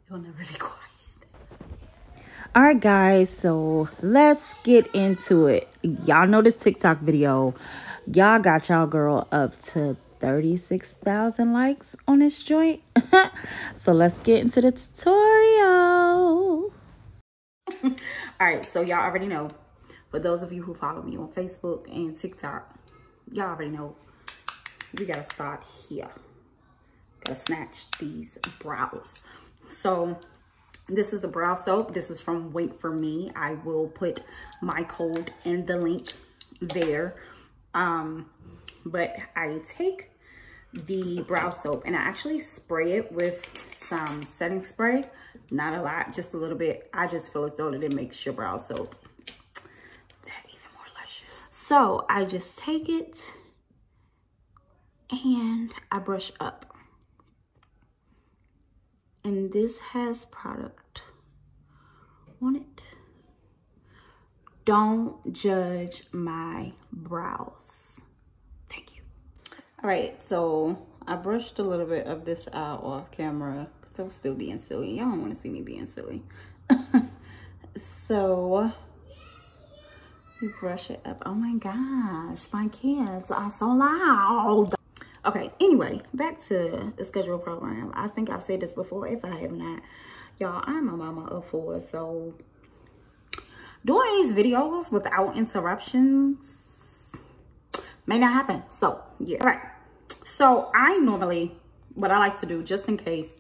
You'll never be quiet. All right, guys, so let's get into it. Y'all know this TikTok video. Y'all got y'all girl up to 36,000 likes on this joint. So let's get into the tutorial. All right, so y'all already know. For those of you who follow me on Facebook and TikTok, y'all already know we gotta start here. Gotta snatch these brows. So this is a brow soap. This is from Wait For Me. I will put my code in the link there. But I take the brow soap and I actually spray it with some setting spray. Not a lot, just a little bit. I just feel as though that it makes your brow soap that even more luscious. So I just take it and I brush up. And this has product on it. Don't judge my brows. Thank you. All right, so I brushed a little bit of this out off camera because I was still being silly. Y'all don't want to see me being silly. So you brush it up. Oh my gosh, my kids are so loud. Okay, anyway, back to the schedule program. I think I've said this before. If I have not, y'all, I'm a mama of 4. So doing these videos without interruptions may not happen. So yeah, all right. So I normally, what I like to do, just in case,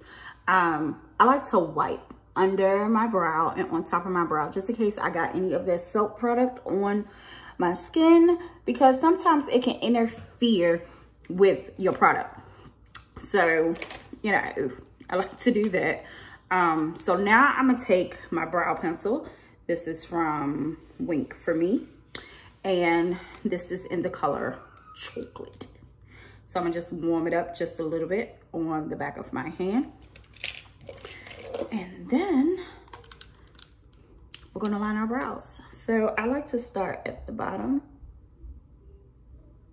I like to wipe under my brow and on top of my brow, just in case I got any of that soap product on my skin, because sometimes it can interfere with your product. So, you know, I like to do that. So now I'm gonna take my brow pencil. This is from Wait For Me, and this is in the color chocolate. So I'm gonna just warm it up just a little bit on the back of my hand. And then we're gonna line our brows. So I like to start at the bottom,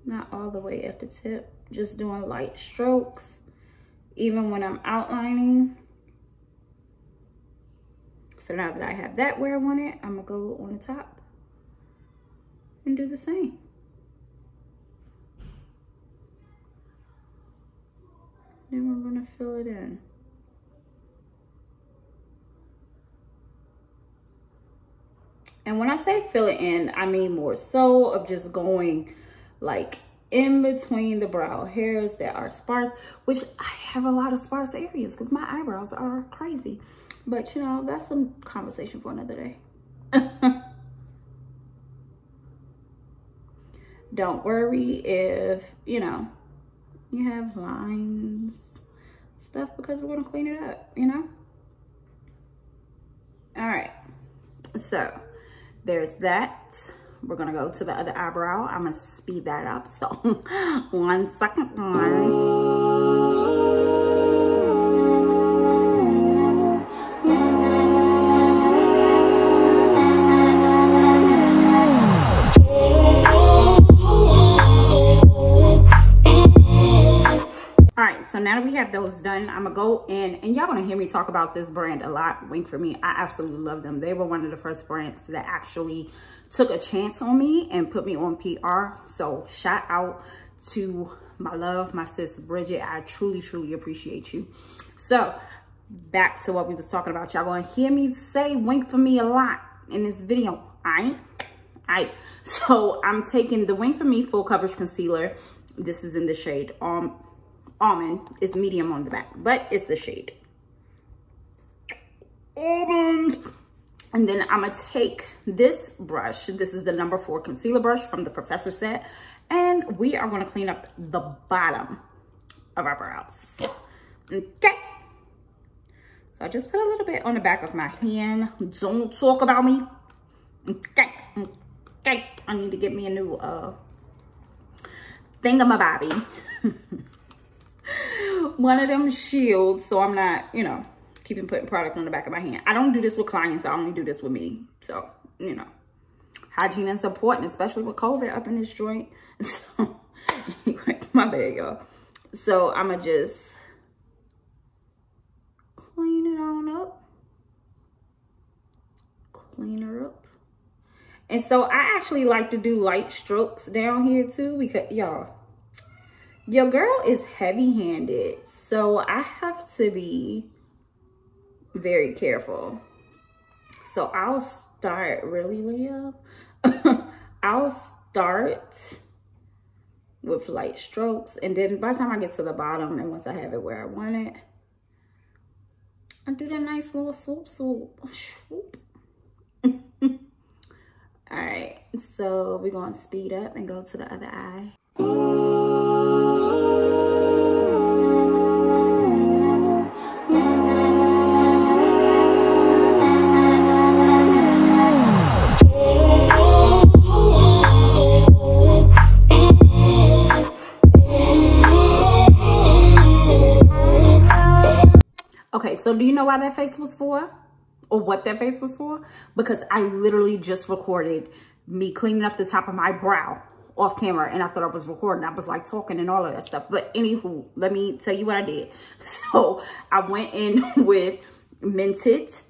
not all the way at the tip, just doing light strokes, even when I'm outlining. So now that I have that where I want it, I'm gonna go on the top and do the same. Then we're gonna fill it in. And when I say fill it in, I mean more so of just going like in between the brow hairs that are sparse, which I have a lot of sparse areas because my eyebrows are crazy. But you know, that's a conversation for another day. Don't worry if, you know, you have lines, stuff, because we're gonna clean it up, you know? All right, so there's that. We're gonna go to the other eyebrow. I'm gonna speed that up, so 1 second. So now that we have those done, I'm gonna go in, and y'all gonna hear me talk about this brand a lot, Wait For Me. I absolutely love them. They were one of the first brands that actually took a chance on me and put me on PR. So shout out to my love, my sis Bridget. I truly, truly appreciate you. So back to what we was talking about. Y'all gonna hear me say Wait For Me a lot in this video. Alright. So I'm taking the Wait For Me full coverage concealer. This is in the shade Almond. It's medium on the back, but it's a shade Almond. And then I'm gonna take this brush. This is the number 4 concealer brush from the Professor set, and we are gonna clean up the bottom of our brows. Okay, so I just put a little bit on the back of my hand. Don't talk about me. Okay, I need to get me a new thingamabobby. One of them shields, so I'm not, you know, keeping putting product on the back of my hand. I don't do this with clients. I only do this with me. So, you know, hygiene is important, especially with COVID up in this joint. So, anyway, my bad, y'all. So, I'm going to just clean it on up. And so I actually like to do light strokes down here too, because y'all, your girl is heavy-handed. So I have to be very careful. So I'll start really, Leah. I'll start with light strokes, and then by the time I get to the bottom and once I have it where I want it, I do that nice little swoop, swoop, swoop. All right, so we're gonna speed up and go to the other eye. Okay, so do you know why that face was for? Or what that face was for? Because I literally just recorded me cleaning up the top of my brow off camera, and I thought I was recording. I was like talking and all of that stuff. But anywho, let me tell you what I did. So I went in with Mented,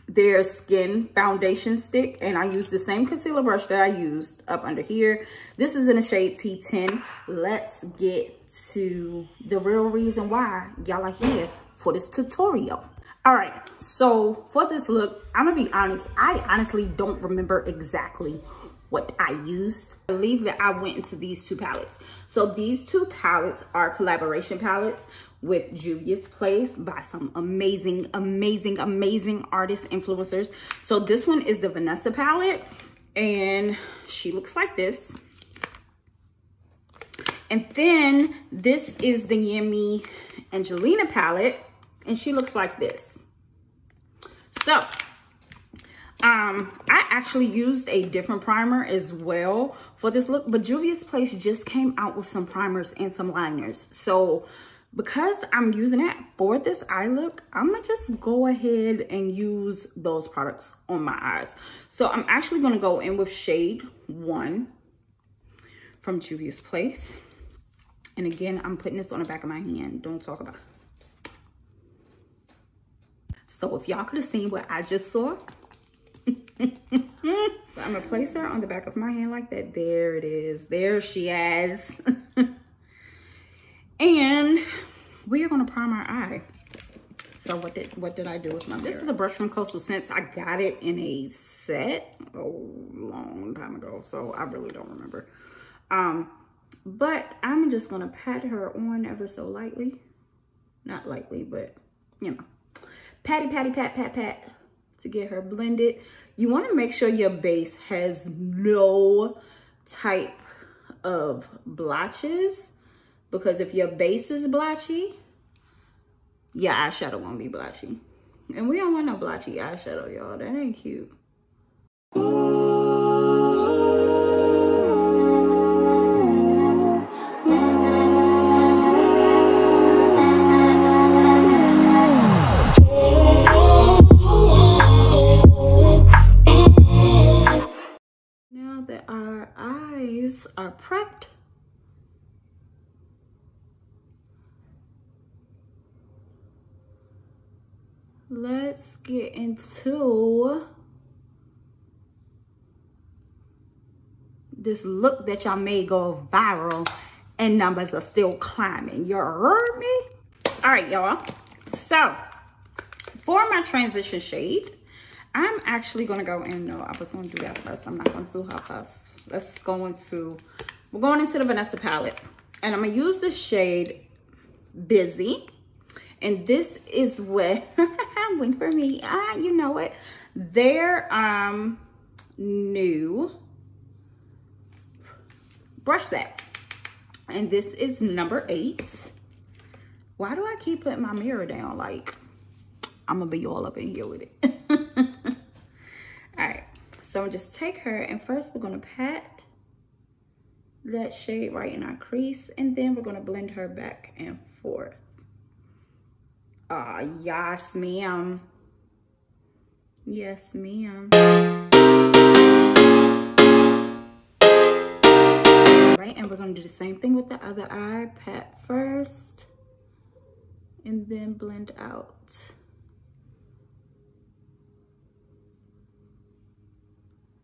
their skin foundation stick, and I used the same concealer brush that I used up under here. This is in the shade T10. Let's get to the real reason why y'all are here for this tutorial. All right, so for this look, I'm gonna be honest, I honestly don't remember exactly what I used. I believe that I went into these two palettes. So these two palettes are collaboration palettes with Juvia's Place by some amazing, amazing, amazing artists, influencers. So this one is the Vanessa palette, and she looks like this. And then this is the Yummy Angelina palette, and she looks like this. So I actually used a different primer as well for this look, but Juvia's Place just came out with some primers and some liners. So because I'm using it for this eye look, I'm gonna just go ahead and use those products on my eyes. So I'm actually gonna go in with shade 1 from Juvia's Place. And again, I'm putting this on the back of my hand. Don't talk about it. So if y'all could have seen what I just saw. So I'm gonna place her on the back of my hand like that. There it is. There she is. And we are gonna prime our eye. So what did I do with my mirror? This is a brush from Coastal Scents. I got it in a set a long time ago, so I really don't remember. But I'm just gonna pat her on ever so lightly. Not lightly, but you know. Patty, patty, pat, pat, pat to get her blended. You want to make sure your base has no type of blotches, because if your base is blotchy, your eyeshadow won't be blotchy. And we don't want no blotchy eyeshadow, y'all. That ain't cute. That our eyes are prepped, let's get into this look that y'all made go viral and numbers are still climbing. You heard me? All right, y'all. So for my transition shade, I'm actually gonna go in. No, I was gonna do that first. I'm not gonna do her first. We're going into the Vanessa palette, and I'm gonna use the shade Busy. And this is what went for me. You know it. Their new brush set, and this is number 8. Why do I keep putting my mirror down? Like, I'm gonna be all up in here with it. All right, so just take her, and first we're gonna pat that shade right in our crease, and then we're gonna blend her back and forth. Yes, ma'am. Yes, ma'am. Right, and we're gonna do the same thing with the other eye. Pat first, and then blend out.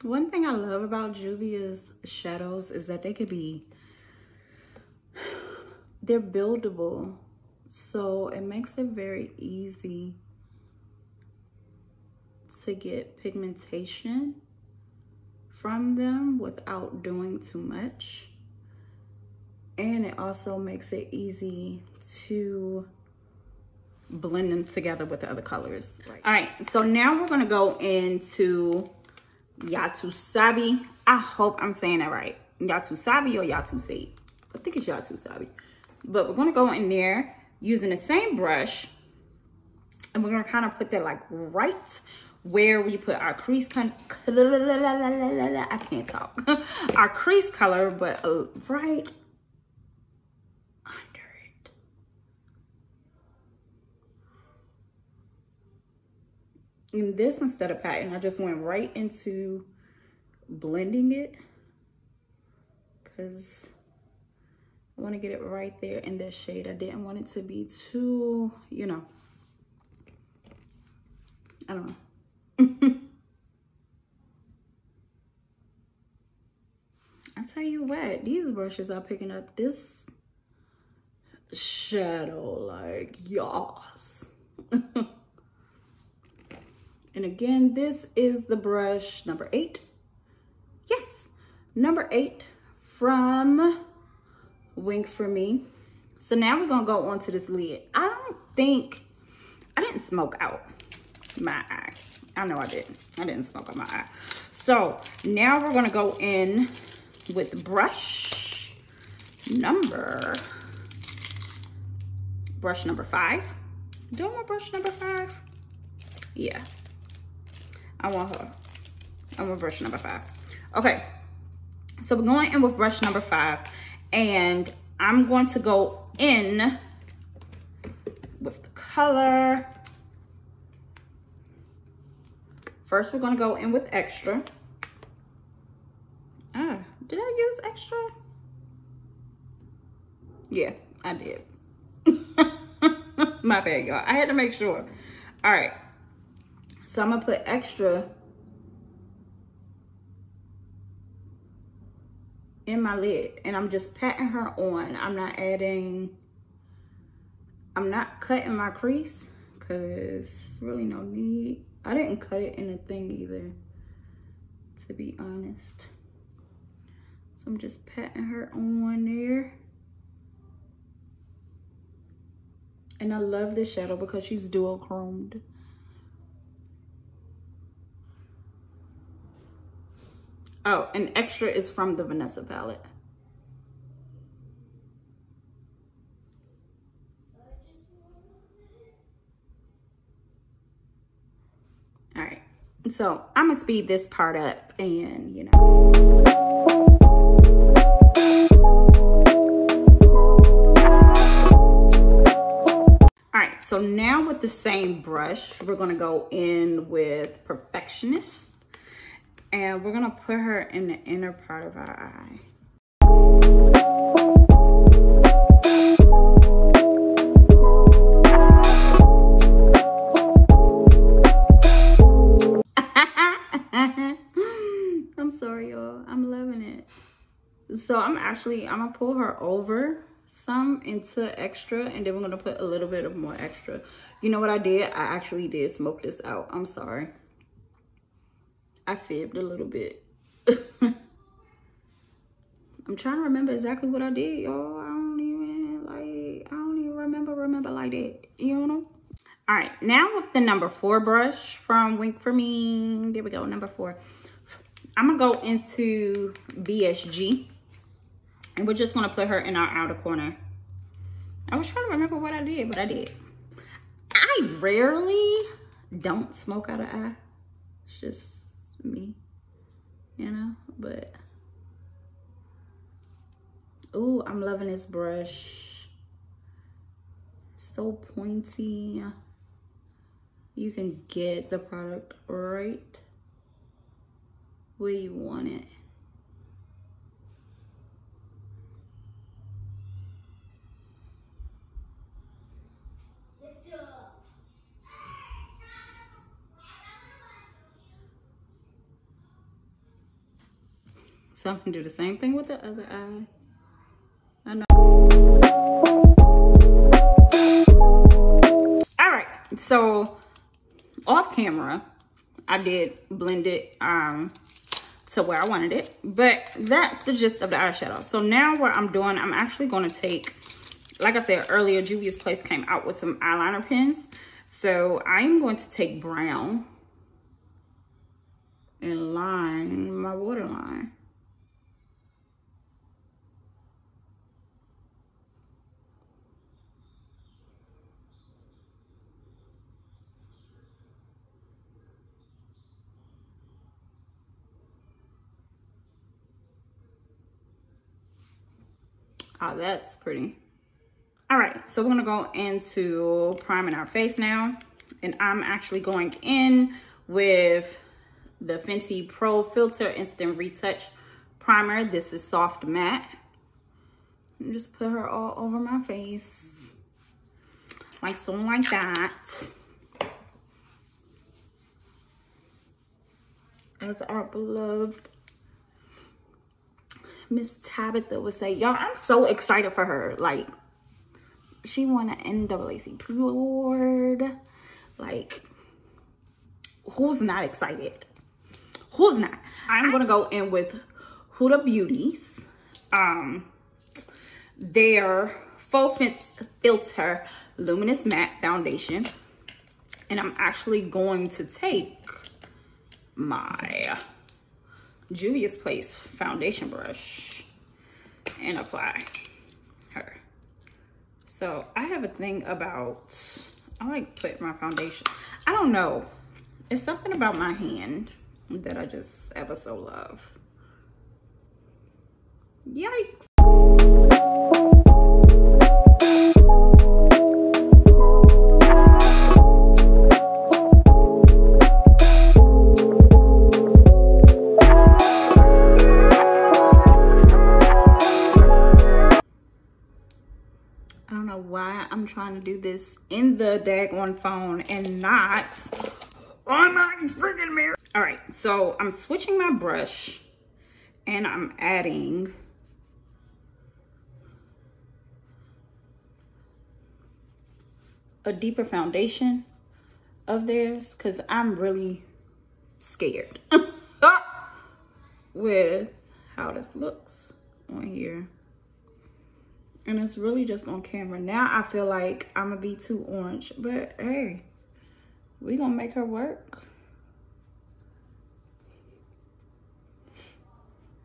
One thing I love about Juvia's shadows is that they could be, they're buildable. So it makes it very easy to get pigmentation from them without doing too much. And it also makes it easy to blend them together with the other colors. Right. All right, so now we're gonna go into Yatu Sabi. I hope I'm saying that right. Yatu Sabi or Yatu Sabi. I think it's Yatu Sabi. But we're gonna go in there using the same brush, and we're gonna kind of put that like right where we put our crease I can't talk. Our crease color, but right under it. In this, instead of patting, I just went right into blending it because I want to get it right there in that shade. I didn't want it to be too, you know, I don't know. I tell you what, these brushes are picking up this shadow like yas. And again, this is the brush number 8. Yes, number 8 from Wink for Me. So now we're gonna go on to this lid. I didn't smoke out my eye. I know I didn't. I didn't smoke out my eye. So now we're gonna go in with brush number 5. Do I want brush number 5? Yeah. I want brush number 5. Okay. So we're going in with brush number 5, and I'm going to go in with the color. First, we're going to go in with extra. Did I use extra? Yeah, I did. My bad, y'all. I had to make sure. All right. So I'm going to put extra in my lid, and I'm just patting her on. I'm not cutting my crease because really no need. I didn't cut it in a thing either, to be honest. So I'm just patting her on there. And I love this shadow because she's dual chromed. Oh, and extra is from the Vanessa palette. All right, so I'm gonna speed this part up and, you know. All right, so now with the same brush, we're gonna go in with Perfectionist, and we're gonna put her in the inner part of our eye. I'm sorry, y'all. I'm loving it. So I'm gonna pull her over some into extra, and then we're gonna put a little bit of more extra. You know what I did? I actually did smoke this out. I'm sorry. I fibbed a little bit. I'm trying to remember exactly what I did, y'all. I don't even remember like that, you know? All right, now with the number 4 brush from Wink for Me. There we go, number 4. I'm gonna go into BSG, and we're just gonna put her in our outer corner. I was trying to remember what I did, but I did. I rarely don't smoke out of eye. It's just me, you know, but ooh, I'm loving this brush. So pointy. You can get the product right where you want it. So I'm gonna do the same thing with the other eye. I know. All right, so off camera, I did blend it to where I wanted it, but that's the gist of the eyeshadow. So now what I'm doing, I'm actually gonna take, like I said earlier, Juvia's Place came out with some eyeliner pens. So I'm going to take brown and line my waterline. Oh, that's pretty. All right, so we're gonna go into priming our face now. And I'm actually going in with the Fenty Pro Filter Instant Retouch Primer. This is soft matte. And just put her all over my face. Like so, like that. As our beloved Miss Tabitha would say. Y'all, I'm so excited for her. Like, she won an NAACP award. Like, who's not excited? Who's not? I'm gonna go in with Huda Beauties. Their Faux Filter Luminous Matte Foundation. And I'm actually going to take my Juvia's Place foundation brush and apply her. So I have a thing about, I like putting my foundation, I don't know, it's something about my hand that I just ever so love. Yikes. Why I'm trying to do this in the daggone phone and not on my freaking mirror. All right, so I'm switching my brush and I'm adding a deeper foundation of theirs because I'm really scared with how this looks on here. And it's really just on camera. Now I feel like I'm gonna be too orange, but hey, we gonna make her work.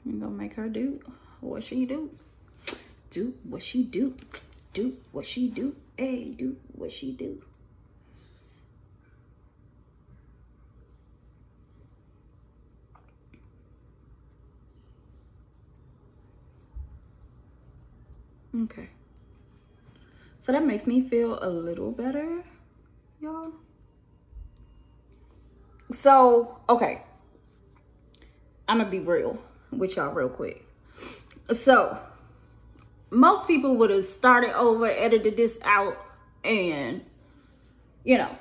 We gonna make her do what she do. Do what she do. Do what she do. Hey, do what she do. Okay, so that makes me feel a little better, y'all. So, okay, I'm gonna be real with y'all real quick. So, most people would have started over, edited this out, and, you know,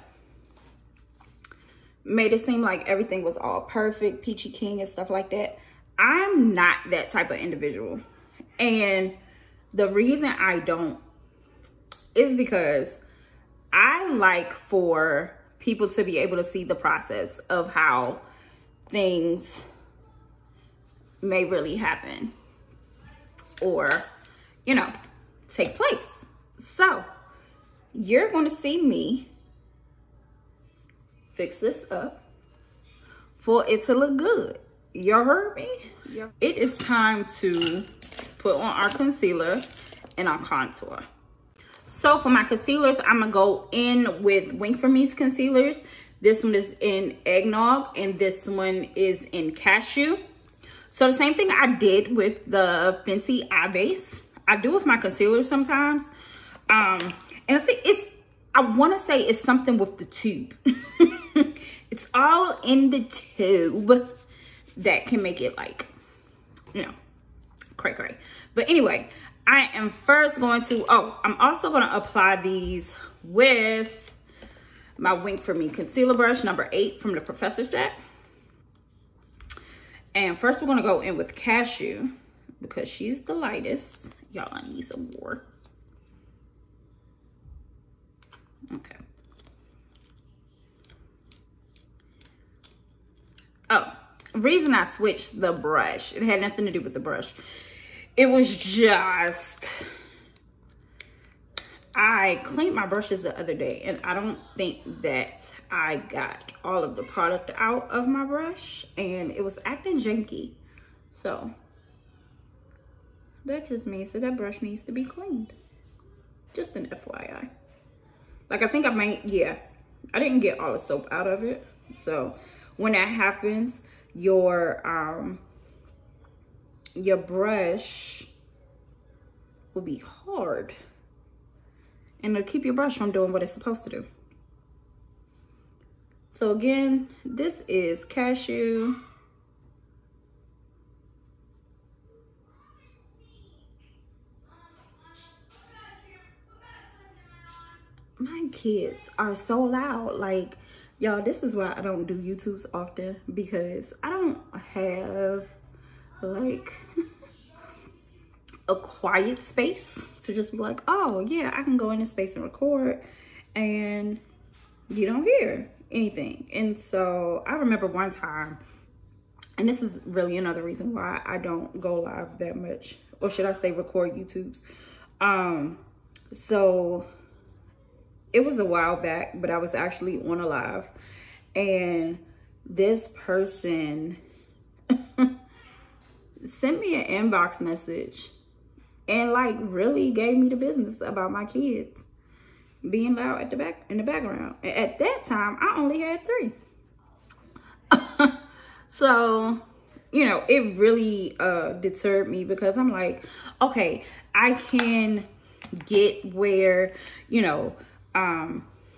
made it seem like everything was all perfect, peachy king and stuff like that. I'm not that type of individual. And the reason I don't is because I like for people to be able to see the process of how things may really happen or, you know, take place. So you're going to see me fix this up for it to look good. You heard me? Yeah. It is time to put on our concealer and our contour. So for my concealers, I'm gonna go in with Wink for Me's concealers. This one is in Eggnog and this one is in Cashew. So the same thing I did with the Fenty Eye Base, I do with my concealers sometimes. And I think I wanna say it's something with the tube. It's all in the tube that can make it like, you know, cray. But anyway, I am first going to, I'm also going to apply these with my Wink for Me concealer brush number 8 from the Professor set. And first we're gonna go in with Cashew because she's the lightest. Y'all, I need some more. Okay. Oh, reason I switched the brush, it had nothing to do with the brush. It was just, I cleaned my brushes the other day and I don't think that I got all of the product out of my brush and it was acting janky. So that just means that that brush needs to be cleaned. Just an FYI. Like I think I might, yeah, I didn't get all the soap out of it. So when that happens, your brush will be hard and it'll keep your brush from doing what it's supposed to do. So again, this is Cashew. My kids are so loud. Like, y'all, this is why I don't do YouTubes often, because I don't have like a quiet space to just be like, oh yeah, I can go in this space and record and you don't hear anything. And so I remember one time, and this is really another reason why I don't go live that much, or should I say record YouTubes. So it was a while back, but I was actually on a live and this person sent me an inbox message and like really gave me the business about my kids being loud at the back in the background. And at that time, I only had 3. So, you know, it really deterred me because I'm like, okay, I can get where, you know,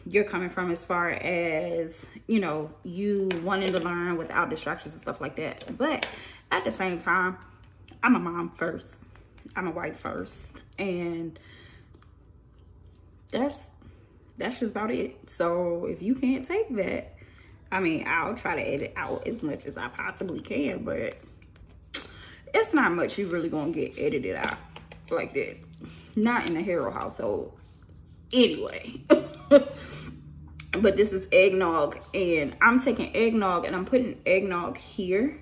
you're coming from as far as, you know, you wanting to learn without distractions and stuff like that. But at the same time, I'm a mom first. I'm a wife first. And that's just about it. So if you can't take that, I mean, I'll try to edit out as much as I possibly can, but it's not much you really gonna get edited out like that. Not in the Hero household. Anyway. But this is eggnog, and I'm taking eggnog and I'm putting eggnog here.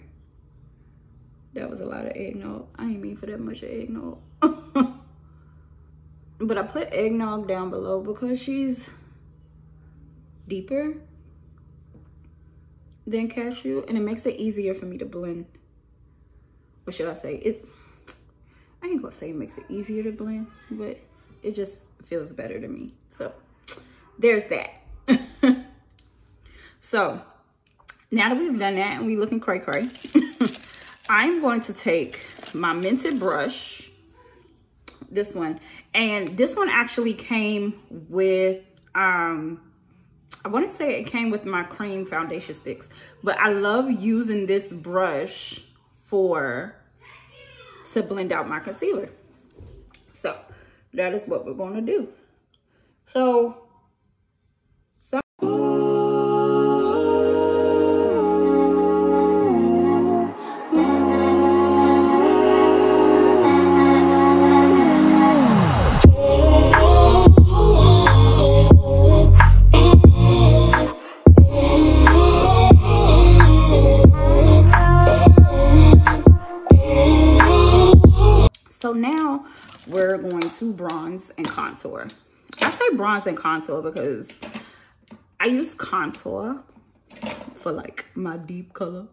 That was a lot of eggnog. I ain't mean for that much of eggnog. But I put eggnog down below because she's deeper than Cashew, and it makes it easier for me to blend. What should I say? I ain't gonna say it makes it easier to blend, but it just feels better to me. So there's that. So now that we've done that and we looking cray cray, I'm going to take my Mented brush, this one, and this one actually came with, I want to say it came with my cream foundation sticks, but I love using this brush to blend out my concealer. So that is what we're going to do. So now we're going to bronze and contour. I say bronze and contour because I use contour for like my deep color,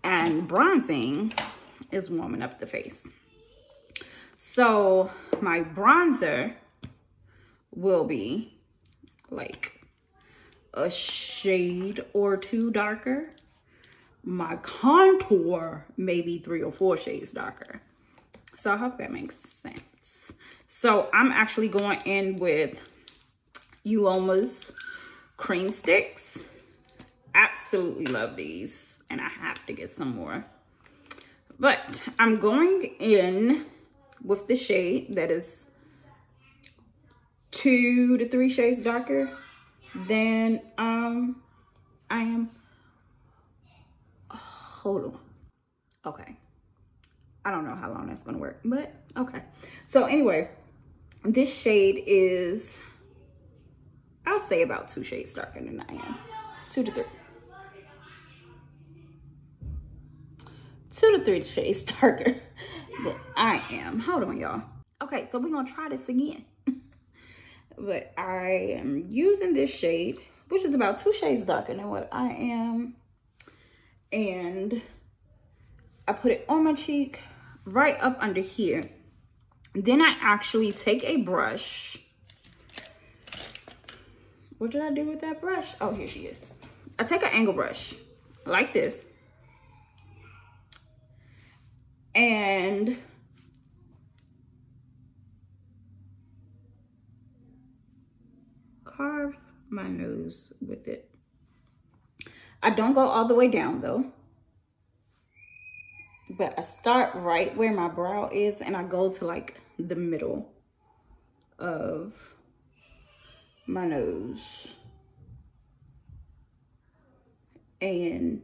and bronzing is warming up the face. So my bronzer will be like a shade or 2 darker. My contour maybe 3 or 4 shades darker. So I hope that makes sense. So I'm actually going in with Uoma's cream sticks. Absolutely love these, and I have to get some more. But I'm going in with the shade that is 2 to 3 shades darker than I am. Oh, hold on. Okay. I don't know how long that's gonna work, but okay. So anyway, this shade is, I'll say about 2 shades darker than I am. 2 to 3. 2 to 3 shades darker than I am. Hold on, y'all. Okay, so we're gonna try this again. But I am using this shade, which is about 2 shades darker than what I am. And I put it on my cheek, right up under here. Then I actually take a brush. What did I do with that brush? Oh, here she is. I take an angle brush like this. And carve my nose with it. I don't go all the way down though. But I start right where my brow is and I go to like the middle of my nose. And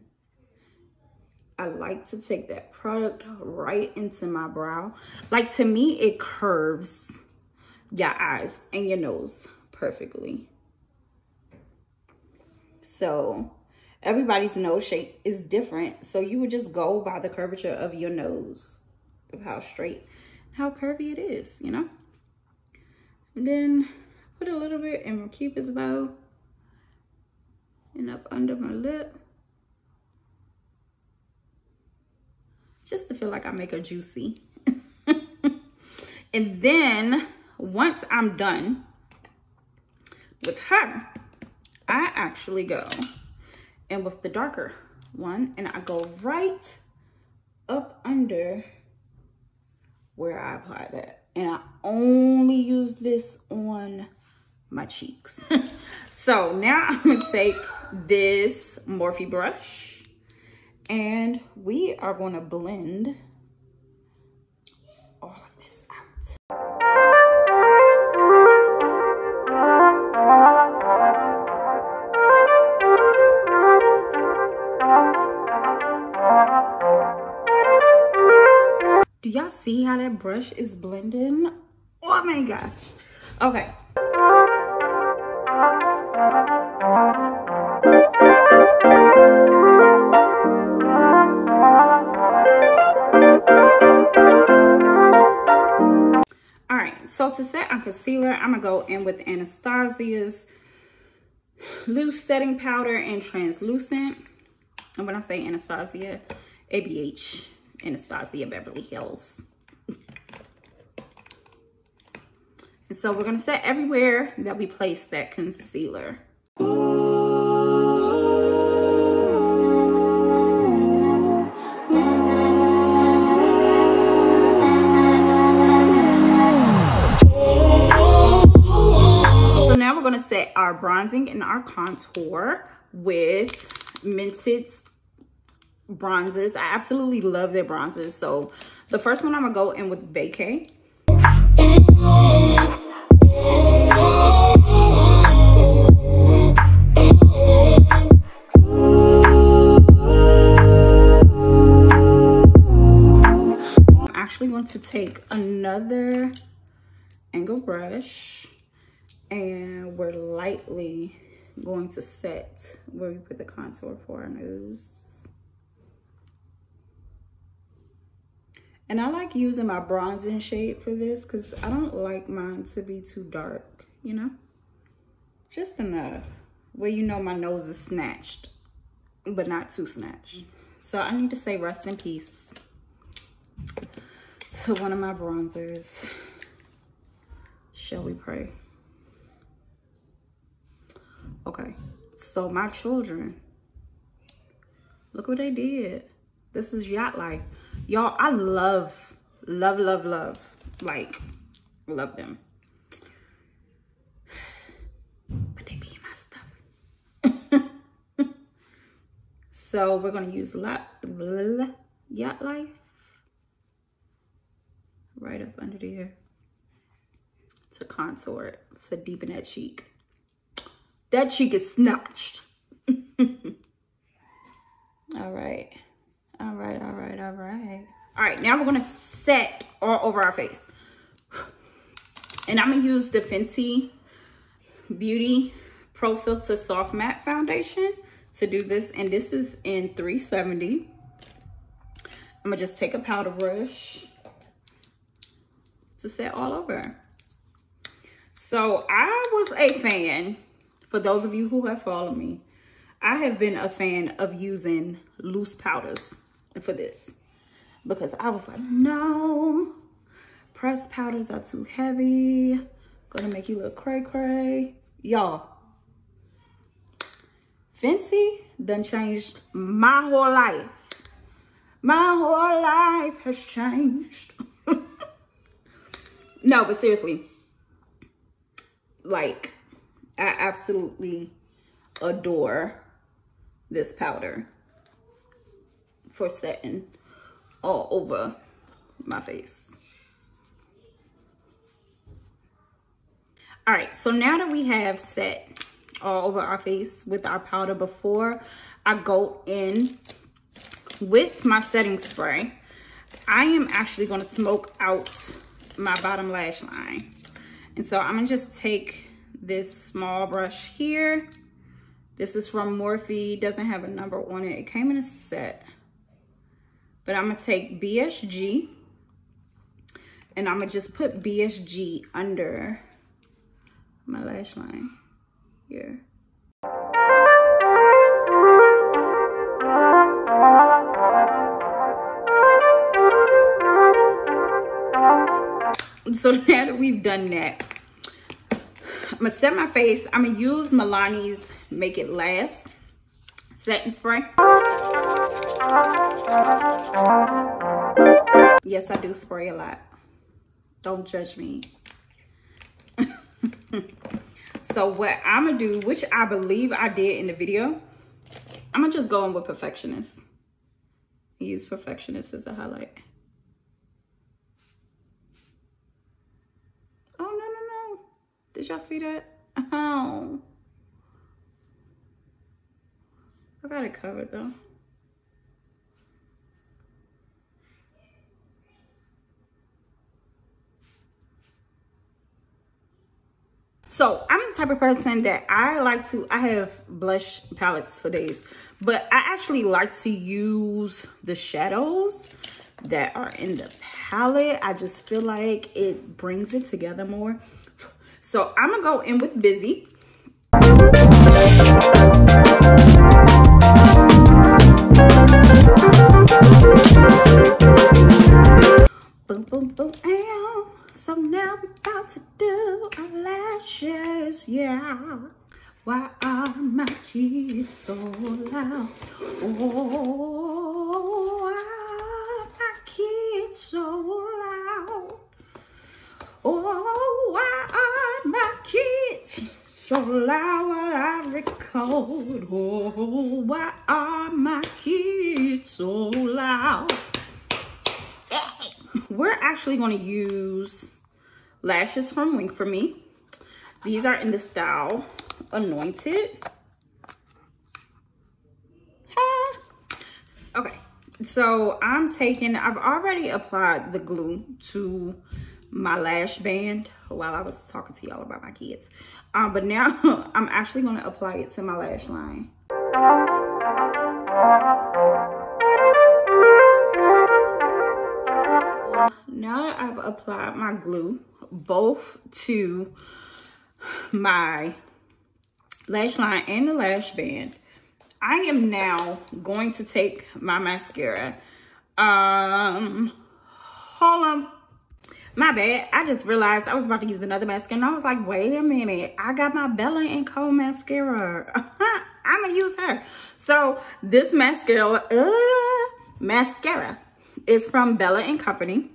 I like to take that product right into my brow. Like, to me, it curves your eyes and your nose perfectly. So everybody's nose shape is different. So you would just go by the curvature of your nose, of how straight, how curvy it is, you know? And then put a little bit in my Cupid's bow and up under my lip. Just to feel like I make her juicy. And then once I'm done with her, I actually go and with the darker one, and I go right up under where I applied that. And I only use this on my cheeks. So now I'm gonna take this Morphe brush and we are gonna blend all of this out. Do y'all see how that brush is blending? Oh my gosh. Okay. All right, so to set on concealer, I'm gonna go in with Anastasia's loose setting powder and translucent. And when I say Anastasia, ABH, Anastasia Beverly Hills. And so we're gonna set everywhere that we place that concealer. So now we're gonna set our bronzing and our contour with Minted bronzers. I absolutely love their bronzers. So the first one I'm gonna go in with Vacay. I'm actually going to take another angle brush and we're lightly going to set where we put the contour for our nose. And I like using my bronzing shade for this because I don't like mine to be too dark, you know? Just enough where you know my nose is snatched, but not too snatched. So I need to say rest in peace to one of my bronzers. Shall we pray? Okay, so my children, look what they did. This is Yacht Life. Y'all, I love, like, love them. But they be in my stuff. So we're gonna use Yacht Life right up under there to contour it, to deepen that cheek. That cheek is snatched. All right. All right, all right, all right. All right, now we're gonna set all over our face. And I'm gonna use the Fenty Beauty Pro Filter Soft Matte Foundation to do this. And this is in 370. I'm gonna just take a powder brush to set all over. So I was a fan, for those of you who have followed me, I have been a fan of using loose powders for this. Because I was like, no, pressed powders are too heavy. Gonna make you look cray cray. Y'all, Fenty done changed my whole life. My whole life has changed. No, but seriously, like, I absolutely adore this powder for setting all over my face. All right, so now that we have set all over our face with our powder, before I go in with my setting spray, I am actually going to smoke out my bottom lash line. And so I'm gonna just take this small brush here. This is from Morphe, doesn't have a number on it. It came in a set. But I'm gonna take BSG and I'm gonna just put BSG under my lash line here. So now that we've done that, I'm gonna set my face. I'm gonna use Milani's Make It Last setting spray. Yes, I do spray a lot. Don't judge me. So what I'm gonna do, which I believe I did in the video, I'm gonna just go in with Perfectionist. Use Perfectionist as a highlight. Oh, no. Did y'all see that? Oh. I got it covered though. So I'm the type of person that I have blush palettes for days, but I actually like to use the shadows that are in the palette. I just feel like it brings it together more. So I'm gonna go in with Busy. Boom, boom, boom, ow. So now we're about to do our lashes, yeah. Why are my kids so loud? Oh, why are my kids so loud? Oh, why are my kids so loud when I record? Oh, why are my kids so loud? We're actually going to use lashes from Wink For Me. These are in the style Anointed. Okay, so I've already applied the glue to my lash band while I was talking to y'all about my kids. But now I'm actually going to apply it to my lash line. Now that I've applied my glue both to my lash line and the lash band, I am now going to take my mascara. Hold on. My bad. I just realized I was about to use another mascara and I was like, wait a minute. I got my Bella & Co mascara. I'm going to use her. So this mascara is from Bella & Company.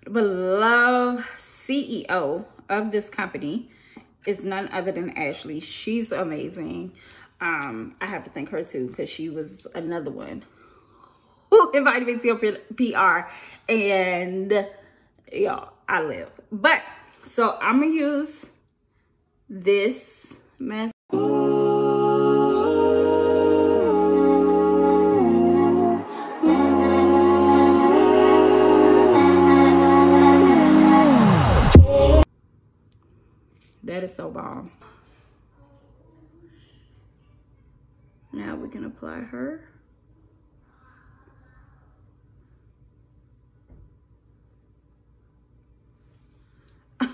The beloved CEO of this company is none other than Ashley. She's amazing. I have to thank her too, because she was another one who invited me to PR, and y'all, I live. But so I'm gonna use this mascara. That is so bomb. Now we can apply her.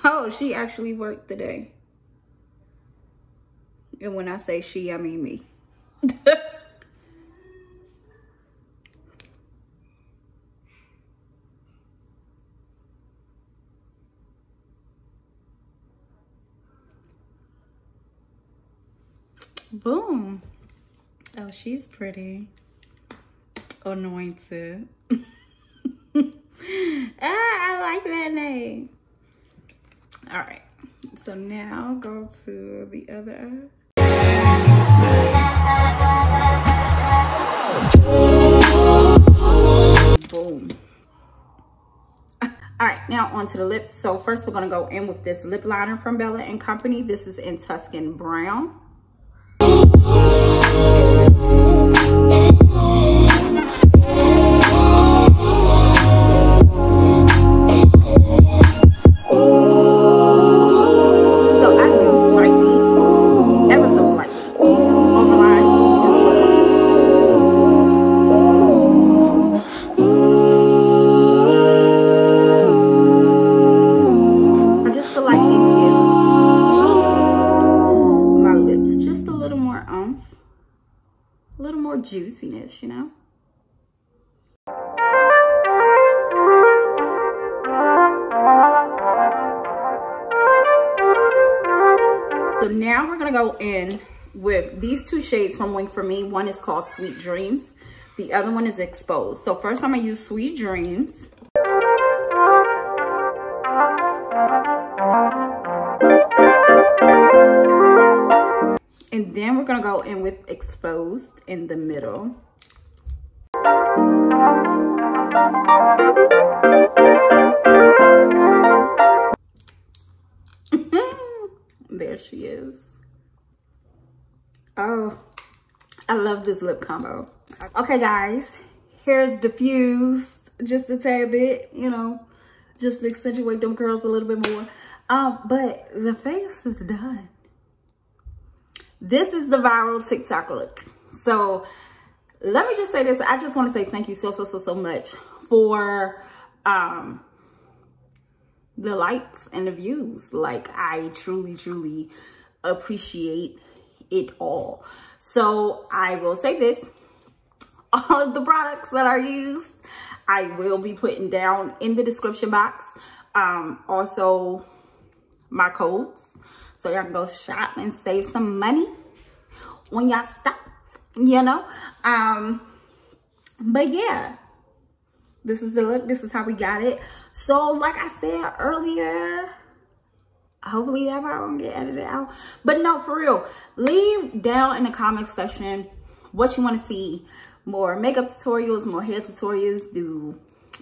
Oh, she actually worked today. And when I say she, I mean me. Boom. Oh, she's pretty. Anointed. I like that name. All right. So now go to the other eye. Boom. All right, now onto the lips. So first we're gonna go in with this lip liner from Bella & Company. This is in Tuscan Brown. Juiciness, you know. So now we're gonna go in with these two shades from Wink for Me. One is called Sweet Dreams, the other one is Exposed. So first I'm gonna use Sweet Dreams. And then we're gonna go in with Exposed in the middle. There she is. Oh, I love this lip combo. Okay guys, here's diffused just a tad bit, you know, just to accentuate them curls a little bit more. But the face is done. This is the viral TikTok look. So let me just say this. I just want to say thank you so much for the likes and the views. Like, I truly appreciate it all. So I will say this. All of the products that are used, I will be putting down in the description box. Also my codes. So y'all can go shop and save some money when y'all stop, you know. But yeah, this is the look. This is how we got it. So like I said earlier, hopefully that part won't get edited out. But no, for real, leave down in the comment section what you want to see. More makeup tutorials, more hair tutorials. Do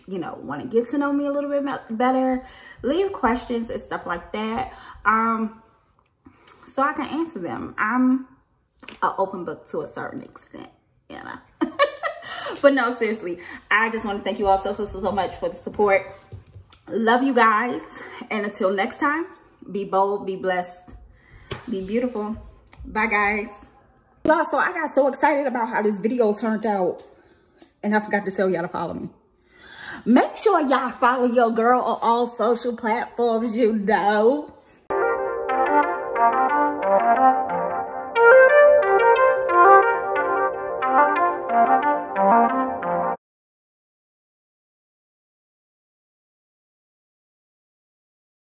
you know, want to get to know me a little bit better? Leave questions and stuff like that. So I can answer them. I'm an open book to a certain extent, you know. But no, seriously, I just want to thank you all so much for the support. Love you guys. And until next time, be bold, be blessed, be beautiful. Bye, guys. Y'all, so I got so excited about how this video turned out, and I forgot to tell y'all to follow me. Make sure y'all follow your girl on all social platforms, you know.